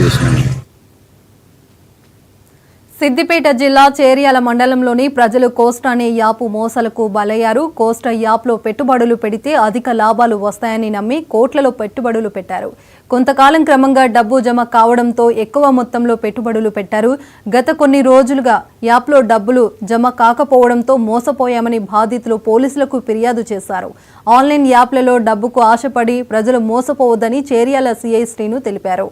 చేసినాను. సిద్దిపేట జిల్లా చేర్యాల మండలంలోని ప్రజలు కోస్ట్ అనే యాప్ మోసాలకు బలయ్యారు. కోస్ట్ యాప్లో పెట్టుబడులు పెడితే అధిక లాభాలు వస్తాయని నమ్మి కోట్లలో పెట్టుబడులు పెట్టారు. కొంతకాలం క్రమంగా డబ్బు జమ కావడంతో ఎక్కువ మొత్తంలో పెట్టుబడులు పెట్టారు. గత కొన్ని రోజులుగా యాప్లో డబ్బులు జమ కాకపోవడంతో మోసపోయామని బాధితులు పోలీసులకు ఫిర్యాదు చేశారు. ఆన్లైన్ యాప్లలో డబ్బుకు ఆశపడి ప్రజలు మోసపోవద్దని చేర్యాల సిఐ శ్రీను తెలిపారు.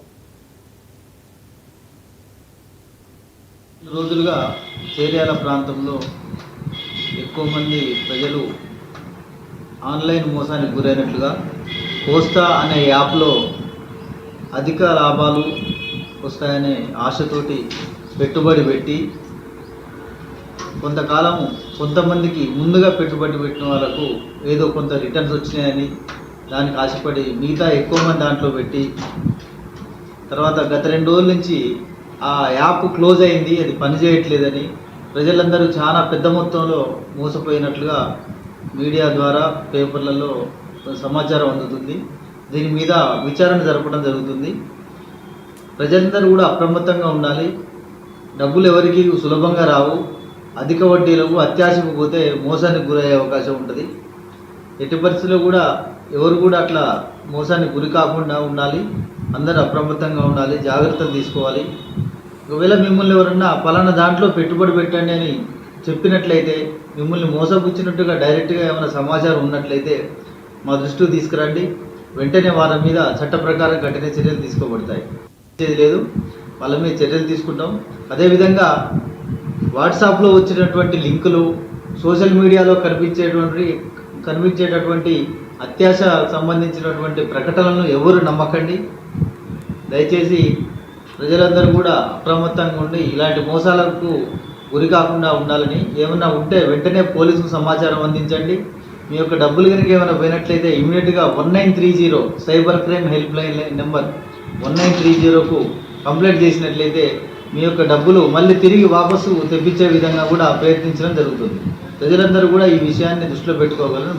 రోజులుగా చేర్యాల ప్రాంతంలో ఎక్కువ మంది ప్రజలు ఆన్లైన్ మోసానికి గురైనట్లుగా కోస్టా అనే యాప్లో అధిక లాభాలు వస్తాయనే ఆశతోటి పెట్టుబడి పెట్టి కొంతమందికి ముందుగా పెట్టుబడి పెట్టిన వాళ్ళకు ఏదో కొంత రిటర్న్స్ వచ్చినాయని దానికి ఆశపడి మిగతా ఎక్కువ మంది దాంట్లో పెట్టి తర్వాత గత 2 రోజుల నుంచి ఆ యాప్ క్లోజ్ అయింది, అది పనిచేయట్లేదని ప్రజలందరూ చాలా పెద్ద మొత్తంలో మోసపోయినట్లుగా మీడియా ద్వారా పేపర్లలో సమాచారం అందుతుంది. దీని మీద విచారణ జరపడం జరుగుతుంది. ప్రజలందరూ కూడా అప్రమత్తంగా ఉండాలి. డబ్బులు ఎవరికి సులభంగా రావు. అధిక వడ్డీలకు అత్యాశకు పోతే మోసానికి గురయ్యే అవకాశం ఉంటుంది. ఎట్టి పరిస్థితుల్లో కూడా ఎవరు కూడా అట్లా మోసానికి గురి కాకుండా ఉండాలి. అందరూ అప్రమత్తంగా ఉండాలి, జాగ్రత్తలు తీసుకోవాలి. ఒకవేళ మిమ్మల్ని ఎవరన్నా పలానా దాంట్లో పెట్టుబడి పెట్టండి అని చెప్పినట్లయితే, మిమ్మల్ని మోసపుచ్చినట్టుగా డైరెక్ట్గా ఏమైనా సమాచారం ఉన్నట్లయితే మా దృష్టికి తీసుకురండి. వెంటనే వారి మీద చట్ట ప్రకారం కఠిన చర్యలు తీసుకోబడతాయి. లేదు, వాళ్ళ మీద చర్యలు తీసుకుంటాం. అదేవిధంగా వాట్సాప్లో వచ్చినటువంటి లింకులు, సోషల్ మీడియాలో కనిపించేటటువంటి అత్యాశ సంబంధించినటువంటి ప్రకటనలను ఎవరు నమ్మకండి. దయచేసి ప్రజలందరూ కూడా అప్రమత్తంగా ఉండి ఇలాంటి మోసాలకు గురి కాకుండా ఉండాలని, ఏమైనా ఉంటే వెంటనే పోలీసుకు సమాచారం అందించండి. మీ యొక్క డబ్బులు కనుక ఏమైనా పోయినట్లయితే ఇమీడియట్గా 1930 cyber crime help line number 1930కు కంప్లైంట్ చేసినట్లయితే మీ యొక్క డబ్బులు మళ్ళీ తిరిగి వాపసు తెప్పించే విధంగా కూడా ప్రయత్నించడం జరుగుతుంది. ప్రజలందరూ కూడా ఈ విషయాన్ని దృష్టిలో పెట్టుకోగలరు.